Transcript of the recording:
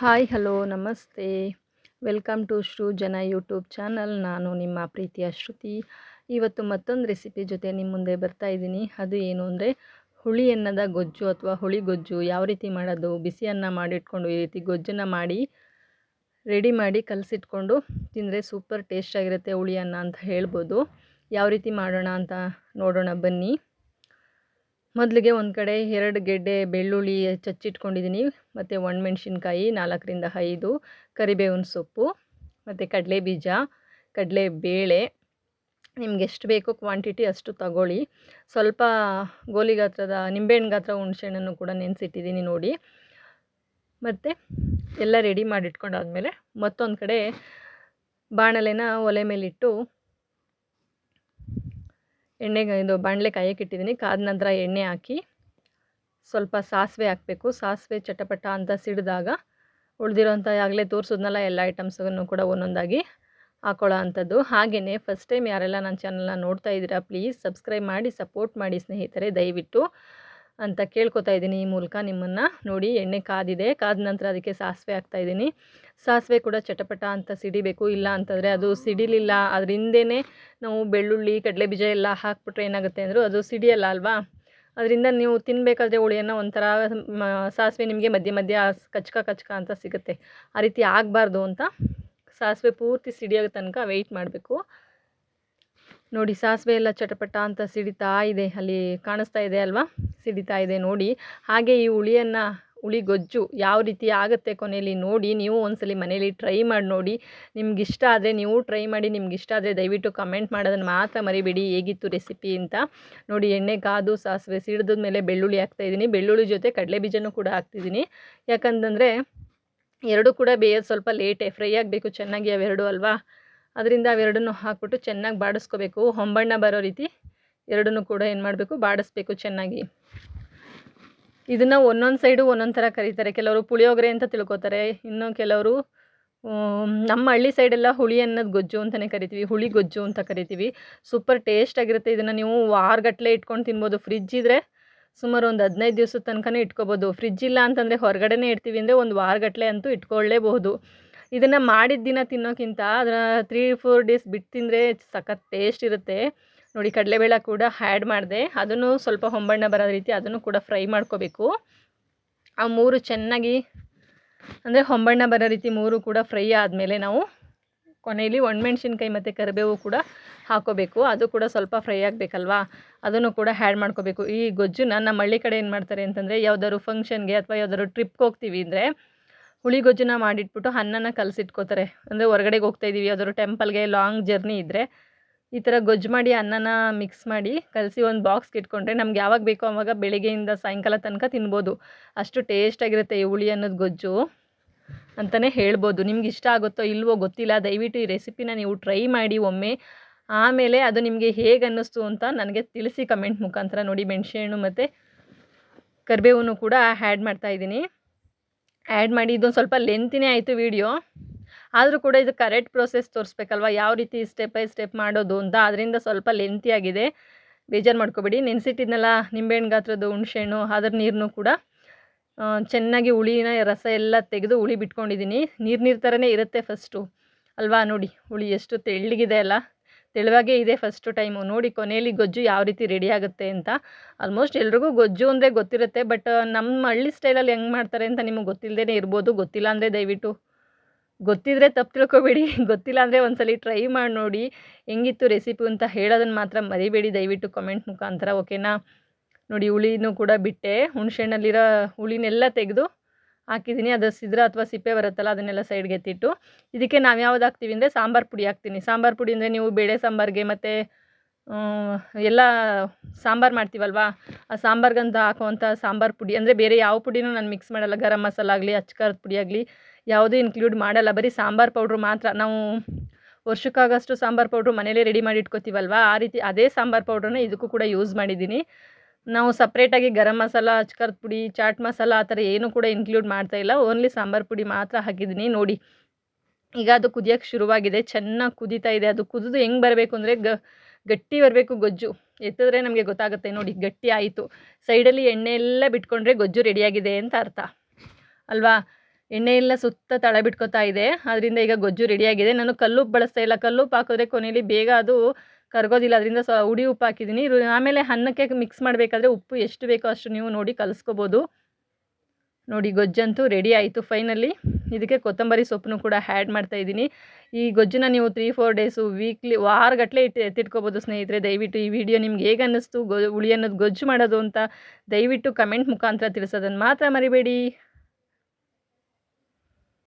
Hi hello ನಮಸ್ತೆ. Welcome to Srujana YouTube channel. ನಾನು ನಿಮ್ಮ ಪ್ರೀತಿಯ ಶ್ರುತಿ. ಇವತ್ತು ಮತ್ತೊಂದು ರೆಸಿಪಿ ಜೊತೆ ನಿಮ್ಮ ಮುಂದೆ ಬರ್ತಾ ಇದ್ದೀನಿ. ಅದು ಏನು ಅಂದರೆ ಹುಳಿ ಅನ್ನದ ಗೊಜ್ಜು ಅಥವಾ ಹುಳಿ ಗೊಜ್ಜು. ಯಾವ ರೀತಿ ಮಾಡೋದು? ಬಿಸಿ ಅನ್ನ ಮಾಡಿಟ್ಕೊಂಡು ಈ ರೀತಿ ಗೊಜ್ಜನ್ನು ಮಾಡಿ ರೆಡಿ ಮಾಡಿ ಕಲಸಿಟ್ಕೊಂಡು ತಿಂದರೆ ಸೂಪರ್ ಟೇಸ್ಟಾಗಿರುತ್ತೆ ಹುಳಿ ಅನ್ನ ಅಂತ ಹೇಳ್ಬೋದು. ಯಾವ ರೀತಿ ಮಾಡೋಣ ಅಂತ ನೋಡೋಣ ಬನ್ನಿ. ಮೊದಲಿಗೆ ಒಂದು ಕಡೆ 2 ಗೆಡ್ಡೆ ಬೆಳ್ಳುಳ್ಳಿ ಚಚ್ಚಿಟ್ಕೊಂಡಿದ್ದೀನಿ, ಮತ್ತು ಒಣಮೆಣ್ಸಿನ್ಕಾಯಿ 4ರಿಂದ 5, ಕರಿಬೇವಿನ ಸೊಪ್ಪು, ಮತ್ತು ಕಡಲೆಬೀಜ, ಕಡಲೆಬೇಳೆ. ನಿಮ್ಗೆ ಎಷ್ಟು ಬೇಕೋ ಕ್ವಾಂಟಿಟಿ ಅಷ್ಟು ತಗೊಳ್ಳಿ. ಸ್ವಲ್ಪ ಗೋಲಿ ಗಾತ್ರದ ನಿಂಬೆಹಣ್ಣು ಗಾತ್ರ ಹುಣಸೆಹಣ್ಣನ್ನು ಕೂಡ ನೆನೆಸಿಟ್ಟಿದ್ದೀನಿ ನೋಡಿ. ಮತ್ತು ಎಲ್ಲ ರೆಡಿ ಮಾಡಿಟ್ಕೊಂಡಾದ್ಮೇಲೆ ಮತ್ತೊಂದು ಕಡೆ ಬಾಣಲೆನ ಒಲೆ ಮೇಲಿಟ್ಟು ಇದು ಬಾಣಲೆ ಕಾಯಕ್ಕೆ ಇಟ್ಟಿದ್ದೀನಿ. ಕಾದ ನಂತರ ಎಣ್ಣೆ ಹಾಕಿ ಸ್ವಲ್ಪ ಸಾಸಿವೆ ಹಾಕಬೇಕು. ಸಾಸಿವೆ ಚಟಪಟ ಅಂತ ಸಿಡಿದಾಗ ಉಳಿದಿರೋಂಥ ಆಗಲೇ ತೋರಿಸೋದ್ನಲ್ಲ ಎಲ್ಲ ಐಟಮ್ಸನ್ನು ಕೂಡ ಒಂದೊಂದಾಗಿ ಹಾಕೊಳ್ಳೋ ಅಂಥದ್ದು. ಹಾಗೆಯೇ ಫಸ್ಟ್ ಟೈಮ್ ಯಾರೆಲ್ಲ ನನ್ನ ಚಾನಲ್ನ ನೋಡ್ತಾ ಇದ್ದೀರಾ ಪ್ಲೀಸ್ ಸಬ್ಸ್ಕ್ರೈಬ್ ಮಾಡಿ ಸಪೋರ್ಟ್ ಮಾಡಿ ಸ್ನೇಹಿತರೆ, ದಯವಿಟ್ಟು ಅಂತ ಕೇಳ್ಕೊತಾ ಇದ್ದೀನಿ ಈ ಮೂಲಕ ನಿಮ್ಮನ್ನು. ನೋಡಿ ಎಣ್ಣೆ ಕಾದಿದೆ. ಕಾದ ನಂತರ ಅದಕ್ಕೆ ಸಾಸಿವೆ ಹಾಕ್ತಾಯಿದ್ದೀನಿ. ಸಾಸಿವೆ ಕೂಡ ಚಟಪಟ ಅಂತ ಸಿಡಿಬೇಕು. ಇಲ್ಲ ಅಂತಂದರೆ ಅದು ಸಿಡಿಲಿಲ್ಲ, ಅದ್ರ ಹಿಂದೆಯೇ ನಾವು ಬೆಳ್ಳುಳ್ಳಿ ಕಡಲೆಬೀಜ ಎಲ್ಲ ಹಾಕ್ಬಿಟ್ರೆ ಏನಾಗುತ್ತೆ ಅಂದರೂ ಅದು ಸಿಡಿಯಲ್ಲ ಅಲ್ವಾ. ಅದರಿಂದ ನೀವು ತಿನ್ನಬೇಕಾದ್ರೆ ಹುಳಿಯನ್ನು ಒಂಥರ ಸಾಸಿವೆ ನಿಮಗೆ ಮಧ್ಯೆ ಮಧ್ಯೆ ಕಚ್ಕ ಅಂತ ಸಿಗುತ್ತೆ. ಆ ರೀತಿ ಆಗಬಾರ್ದು ಅಂತ ಸಾಸಿವೆ ಪೂರ್ತಿ ಸಿಡಿಯೋ ತನಕ ವೆಯ್ಟ್ ಮಾಡಬೇಕು. ನೋಡಿ ಸಾಸಿವೆ ಎಲ್ಲ ಚಟಪಟ ಅಂತ ಸಿಡಿತಾ ಇದೆ, ಅಲ್ಲಿ ಕಾಣಿಸ್ತಾ ಇದೆ ಅಲ್ವಾ, ಸಿಡಿತಾ ಇದೆ ನೋಡಿ. ಹಾಗೆ ಈ ಹುಳಿ ಗೊಜ್ಜು ಯಾವ ರೀತಿ ಆಗುತ್ತೆ ಕೊನೆಯಲ್ಲಿ ನೋಡಿ. ನೀವು ಒಂದ್ಸಲಿ ಮನೇಲಿ ಟ್ರೈ ಮಾಡಿ ನೋಡಿ. ನಿಮ್ಗಿಷ್ಟ ಆದರೆ ನೀವು ಟ್ರೈ ಮಾಡಿ. ನಿಮ್ಗಿಷ್ಟ ಆದರೆ ದಯವಿಟ್ಟು ಕಮೆಂಟ್ ಮಾಡೋದನ್ನು ಮಾತ್ರ ಮರಿಬೇಡಿ ಹೇಗಿತ್ತು ರೆಸಿಪಿ ಅಂತ. ನೋಡಿ ಎಣ್ಣೆ ಕಾದು ಸಾಸಿವೆ ಸಿಡಿದ ಮೇಲೆ ಬೆಳ್ಳುಳ್ಳಿ ಹಾಕ್ತಾಯಿದ್ದೀನಿ. ಬೆಳ್ಳುಳ್ಳಿ ಜೊತೆ ಕಡಲೆಬೀಜನೂ ಕೂಡ ಹಾಕ್ತಿದ್ದೀನಿ. ಯಾಕಂತಂದರೆ ಎರಡೂ ಕೂಡ ಬೇಯೋದು ಸ್ವಲ್ಪ ಲೇಟೇ, ಫ್ರೈ ಆಗಬೇಕು ಚೆನ್ನಾಗಿ ಅವೆರಡು ಅಲ್ವಾ. ಅದರಿಂದ ಅವೆರಡನ್ನೂ ಹಾಕ್ಬಿಟ್ಟು ಚೆನ್ನಾಗಿ ಬಾಡಿಸ್ಕೋಬೇಕು. ಹೊಂಬಣ್ಣ ಬರೋ ರೀತಿ ಎರಡನ್ನೂ ಕೂಡ ಏನು ಮಾಡಬೇಕು, ಬಾಡಿಸ್ಬೇಕು ಚೆನ್ನಾಗಿ. ಇದನ್ನು ಒಂದೊಂದು ಸೈಡು ಒಂದೊಂದು ಥರ ಕರೀತಾರೆ. ಕೆಲವರು ಪುಳಿಯೋಗರೆ ಅಂತ ತಿಳ್ಕೊತಾರೆ, ಇನ್ನು ಕೆಲವರು ನಮ್ಮ ಹಳ್ಳಿ ಸೈಡೆಲ್ಲ ಹುಳಿ ಅನ್ನೋದು ಗೊಜ್ಜು ಅಂತಲೇ ಕರಿತೀವಿ, ಹುಳಿ ಗೊಜ್ಜು ಅಂತ ಕರಿತೀವಿ. ಸೂಪರ್ ಟೇಸ್ಟಾಗಿರುತ್ತೆ. ಇದನ್ನು ನೀವು ವಾರಗಟ್ಟಲೆ ಇಟ್ಕೊಂಡು ತಿನ್ಬೋದು. ಫ್ರಿಜ್ ಇದ್ದರೆ ಸುಮಾರು ಒಂದು 15 ದಿವಸದ ತನಕನೇ ಇಟ್ಕೋಬೋದು. ಫ್ರಿಜ್ ಇಲ್ಲ ಅಂತಂದರೆ ಹೊರಗಡೆನೇ ಇಡ್ತೀವಿ ಅಂದರೆ ಒಂದು ವಾರಗಟ್ಟಲೆ ಅಂತೂ ಇಟ್ಕೊಳ್ಳೇಬಹುದು. ಇದನ್ನು ಮಾಡಿದ ದಿನ ತಿನ್ನೋಕ್ಕಿಂತ ಅದನ್ನು 3-4 ಡೇಸ್ ಬಿಟ್ಟು ತಿಂದರೆ ಸಖತ್ ಟೇಸ್ಟ್ ಇರುತ್ತೆ. ನೋಡಿ ಕಡಲೆಬೇಳೆ ಕೂಡ ಆ್ಯಡ್ ಮಾಡಿದೆ. ಅದನ್ನು ಸ್ವಲ್ಪ ಹೊಂಬಣ್ಣ ಬರೋ ರೀತಿ ಅದನ್ನು ಕೂಡ ಫ್ರೈ ಮಾಡ್ಕೋಬೇಕು. ಆ 3 ಚೆನ್ನಾಗಿ ಅಂದರೆ ಹೊಂಬಣ್ಣ ಬರೋ ರೀತಿ 3 ಕೂಡ ಫ್ರೈ ಆದಮೇಲೆ ನಾವು ಕೊನೆಯಲ್ಲಿ ಒಣಮೆಣ್ಸಿನ್ಕಾಯಿ ಮತ್ತು ಕರಿಬೇವು ಕೂಡ ಹಾಕೋಬೇಕು. ಅದು ಕೂಡ ಸ್ವಲ್ಪ ಫ್ರೈ ಆಗಬೇಕಲ್ವಾ, ಅದನ್ನು ಕೂಡ ಆ್ಯಡ್ ಮಾಡ್ಕೋಬೇಕು. ಈ ಗೊಜ್ಜನ್ನ ನಮ್ಮ ಹಳ್ಳಿ ಕಡೆ ಏನು ಮಾಡ್ತಾರೆ ಅಂತಂದರೆ ಯಾವ್ದಾದ್ರು ಫಂಕ್ಷನ್ಗೆ ಅಥವಾ ಯಾವ್ದಾದ್ರು ಟ್ರಿಪ್ಗೆ ಹೋಗ್ತೀವಿ ಅಂದರೆ ಹುಳಿ ಗೊಜ್ಜನ್ನ ಮಾಡಿಟ್ಬಿಟ್ಟು ಅನ್ನನ ಕಲಸಿಟ್ಕೋತಾರೆ. ಅಂದರೆ ಹೊರಗಡೆಗೆ ಹೋಗ್ತಾಯಿದ್ದೀವಿ ಯಾವ್ದಾದ್ರು ಟೆಂಪಲ್ಗೆ, ಲಾಂಗ್ ಜರ್ನಿ ಇದ್ದರೆ ಈ ಥರ ಗೊಜ್ಜು ಮಾಡಿ ಅನ್ನನ ಮಿಕ್ಸ್ ಮಾಡಿ ಕಲಸಿ ಒಂದು ಬಾಕ್ಸ್ಗೆ ಇಟ್ಕೊಂಡ್ರೆ ನಮ್ಗೆ ಯಾವಾಗ ಬೇಕೋ ಆವಾಗ ಬೆಳಿಗ್ಗೆಯಿಂದ ಸಾಯಂಕಾಲ ತನಕ ತಿನ್ಬೋದು. ಅಷ್ಟು ಟೇಸ್ಟಾಗಿರುತ್ತೆ ಈ ಹುಳಿ ಅನ್ನೋದು ಗೊಜ್ಜು ಅಂತಲೇ ಹೇಳ್ಬೋದು. ನಿಮ್ಗೆ ಇಷ್ಟ ಆಗುತ್ತೋ ಇಲ್ವೋ ಗೊತ್ತಿಲ್ಲ, ದಯವಿಟ್ಟು ಈ ರೆಸಿಪಿನ ನೀವು ಟ್ರೈ ಮಾಡಿ ಒಮ್ಮೆ. ಆಮೇಲೆ ಅದು ನಿಮಗೆ ಹೇಗೆ ಅನ್ನಿಸ್ತು ಅಂತ ನನಗೆ ತಿಳಿಸಿ ಕಮೆಂಟ್ ಮುಖಾಂತರ. ನೋಡಿ ಮೆಣಸೆಹಣ್ಣು ಮತ್ತು ಕರಿಬೇವನ್ನು ಕೂಡ ಆ್ಯಡ್ ಮಾಡ್ತಾಯಿದ್ದೀನಿ. ಆ್ಯಡ್ ಮಾಡಿ ಇದೊಂದು ಸ್ವಲ್ಪ ಲೆಂತಿನೇ ಆಯಿತು ವಿಡಿಯೋ, ಆದರೂ ಕೂಡ ಇದು ಕರೆಕ್ಟ್ ಪ್ರೋಸೆಸ್ ತೋರಿಸ್ಬೇಕಲ್ವ, ಯಾವ ರೀತಿ ಸ್ಟೆಪ್ ಬೈ ಸ್ಟೆಪ್ ಮಾಡೋದು ಅಂತ. ಅದರಿಂದ ಸ್ವಲ್ಪ ಲೆಂತಿಯಾಗಿದೆ, ಬೇಜಾರು ಮಾಡ್ಕೋಬೇಡಿ. ನೆನೆಸಿಟ್ಟಿದ್ನಲ್ಲ ನಿಂಬೆಹಣ್ಣು ಗಾತ್ರದ್ದು ಹುಣಸೆಹಣ್ಣು, ಅದ್ರ ನೀರನ್ನು ಕೂಡ ಚೆನ್ನಾಗಿ ಹುಳಿನ ರಸ ಎಲ್ಲ ತೆಗೆದು ಹುಳಿ ಬಿಟ್ಕೊಂಡಿದ್ದೀನಿ. ನೀರು ಥರನೇ ಇರುತ್ತೆ ಫಸ್ಟು ಅಲ್ವಾ. ನೋಡಿ ಹುಳಿ ಎಷ್ಟು ತೆಳ್ಳಗಿದೆ ಅಲ್ಲ, ತೆಳುವಾಗೇ ಇದೆ ಫಸ್ಟು ಟೈಮು. ನೋಡಿ ಕೊನೆಯಲ್ಲಿ ಗೊಜ್ಜು ಯಾವ ರೀತಿ ರೆಡಿ ಆಗುತ್ತೆ ಅಂತ. ಆಲ್ಮೋಸ್ಟ್ ಎಲ್ರಿಗೂ ಗೊಜ್ಜು ಅಂದರೆ ಗೊತ್ತಿರುತ್ತೆ, ಬಟ್ ನಮ್ಮ ಹಳ್ಳಿ ಸ್ಟೈಲಲ್ಲಿ ಹೆಂಗೆ ಮಾಡ್ತಾರೆ ಅಂತ ನಿಮಗೆ ಗೊತ್ತಿಲ್ಲದೇ ಇರ್ಬೋದು. ಗೊತ್ತಿಲ್ಲ ಅಂದರೆ ದಯವಿಟ್ಟು, ಗೊತ್ತಿದ್ದರೆ ತಪ್ಪು ತಿಳ್ಕೊಬೇಡಿ, ಗೊತ್ತಿಲ್ಲ ಅಂದರೆ ಒಂದ್ಸಲಿ ಟ್ರೈ ಮಾಡಿ ನೋಡಿ ಹೆಂಗಿತ್ತು ರೆಸಿಪಿ ಅಂತ ಹೇಳೋದನ್ನು ಮಾತ್ರ ಮರಿಬೇಡಿ ದಯವಿಟ್ಟು ಕಮೆಂಟ್ ಮುಖಾಂತರ, ಓಕೆನಾ. ನೋಡಿ ಹುಳಿನೂ ಕೂಡ ಬಿಟ್ಟೆ, ಹುಣಸೆಹಣ್ಣಲ್ಲಿರೋ ಹುಳಿನೆಲ್ಲ ತೆಗೆದು ಹಾಕಿದ್ದೀನಿ. ಅದು ಸಿದ್ರ ಅಥವಾ ಸಿಪ್ಪೆ ಬರುತ್ತಲ್ಲ ಅದನ್ನೆಲ್ಲ ಸೈಡ್ಗೆ ಎತ್ತಿಟ್ಟು ಇದಕ್ಕೆ ನಾವು ಯಾವ್ದು ಹಾಕ್ತೀವಿ ಅಂದರೆ ಸಾಂಬಾರು ಪುಡಿ ಹಾಕ್ತೀನಿ. ಸಾಂಬಾರು ಪುಡಿ ಅಂದರೆ ನೀವು ಬೇಳೆ ಸಾಂಬಾರಿಗೆ ಮತ್ತು ಎಲ್ಲ ಸಾಂಬಾರು ಮಾಡ್ತೀವಲ್ವ, ಆ ಸಾಂಬಾರ್ಗಂತ ಹಾಕುವಂಥ ಸಾಂಬಾರು ಪುಡಿ ಅಂದರೆ ಬೇರೆ ಯಾವ ಪುಡಿನೂ ನಾನು ಮಿಕ್ಸ್ ಮಾಡಲ್ಲ. ಗರಂ ಮಸಾಲ ಆಗಲಿ ಅಚ್ಕಾರದ ಪುಡಿ ಆಗಲಿ ಯಾವುದೂ ಇನ್ಕ್ಲೂಡ್ ಮಾಡಲ್ಲ, ಬರೀ ಸಾಂಬಾರು ಪೌಡ್ರು ಮಾತ್ರ. ನಾವು ವರ್ಷಕ್ಕಾಗಷ್ಟು ಸಾಂಬಾರು ಪೌಡ್ರು ಮನೇಲೇ ರೆಡಿ ಮಾಡಿ ಇಟ್ಕೋತೀವಲ್ವ, ಆ ರೀತಿ ಅದೇ ಸಾಂಬಾರು ಪೌಡ್ರನ್ನ ಇದಕ್ಕೂ ಕೂಡ ಯೂಸ್ ಮಾಡಿದ್ದೀನಿ. ನಾವು ಸಪ್ರೇಟಾಗಿ ಗರಂ ಮಸಾಲ, ಅಚ್ಕಾರದ ಪುಡಿ, ಚಾಟ್ ಮಸಾಲ ಆ ಥರ ಏನೂ ಕೂಡ ಇನ್ಕ್ಲೂಡ್ ಮಾಡ್ತಾಯಿಲ್ಲ. ಓನ್ಲಿ ಸಾಂಬಾರು ಪುಡಿ ಮಾತ್ರ ಹಾಕಿದ್ದೀನಿ. ನೋಡಿ ಈಗ ಅದು ಕುದಿಯೋಕ್ಕೆ ಶುರುವಾಗಿದೆ, ಚೆನ್ನಾಗಿ ಕುದೀತಾ ಇದೆ. ಅದು ಕುದಿದು ಹೆಂಗೆ ಬರಬೇಕು ಅಂದರೆ ಗಟ್ಟಿ ಬರಬೇಕು ಗೊಜ್ಜು. ಎತ್ತಿದ್ರೆ ನಮಗೆ ಗೊತ್ತಾಗುತ್ತೆ. ನೋಡಿ ಗಟ್ಟಿ ಆಯಿತು. ಸೈಡಲ್ಲಿ ಎಣ್ಣೆ ಎಲ್ಲ ಬಿಟ್ಕೊಂಡ್ರೆ ಗೊಜ್ಜು ರೆಡಿಯಾಗಿದೆ ಅಂತ ಅರ್ಥ ಅಲ್ವಾ. ಎಣ್ಣೆ ಎಲ್ಲ ಸುತ್ತ ತಳ ಬಿಟ್ಕೋತಾ ಇದೆ. ಅದರಿಂದ ಈಗ ಗೊಜ್ಜು ರೆಡಿಯಾಗಿದೆ. ನಾನು ಕಲ್ಲುಪ್ಪು ಬಳಸ್ತಾ ಇಲ್ಲ. ಕಲ್ಲುಪ್ಪು ಹಾಕಿದ್ರೆ ಕೊನೆಯಲ್ಲಿ ಬೇಗ ಅದು ಕರಗೋದಿಲ್ಲ. ಅದರಿಂದ ಹುಡಿ ಉಪ್ಪು ಹಾಕಿದ್ದೀನಿ. ಆಮೇಲೆ ಅನ್ನಕ್ಕೆ ಮಿಕ್ಸ್ ಮಾಡಬೇಕಾದ್ರೆ ಉಪ್ಪು ಎಷ್ಟು ಬೇಕೋ ಅಷ್ಟು ನೀವು ನೋಡಿ ಕಲಿಸ್ಕೋಬೋದು. ನೋಡಿ ಗೊಜ್ಜಂತೂ ರೆಡಿ ಆಯಿತು ಫೈನಲಿ. ಇದಕ್ಕೆ ಕೊತ್ತಂಬರಿ ಸೊಪ್ಪನ್ನು ಕೂಡ ಆ್ಯಡ್ ಮಾಡ್ತಾಯಿದ್ದೀನಿ. ಈ ಗೊಜ್ಜನ್ನ ನೀವು 3-4 ಡೇಸು ವೀಕ್ಲಿ ವಾರಗಟ್ಟಲೆ ಎತ್ತಿಟ್ಕೋಬೋದು ಸ್ನೇಹಿತರೆ. ದಯವಿಟ್ಟು ಈ ವಿಡಿಯೋ ನಿಮ್ಗೆ ಹೇಗೆ ಅನ್ನಿಸ್ತು ಹುಳಿ ಅನ್ನೋದು ಗೊಜ್ಜು ಮಾಡೋದು ಅಂತ ದಯವಿಟ್ಟು ಕಮೆಂಟ್ ಮುಖಾಂತರ ತಿಳಿಸೋದನ್ನು ಮಾತ್ರ ಮರಿಬೇಡಿ.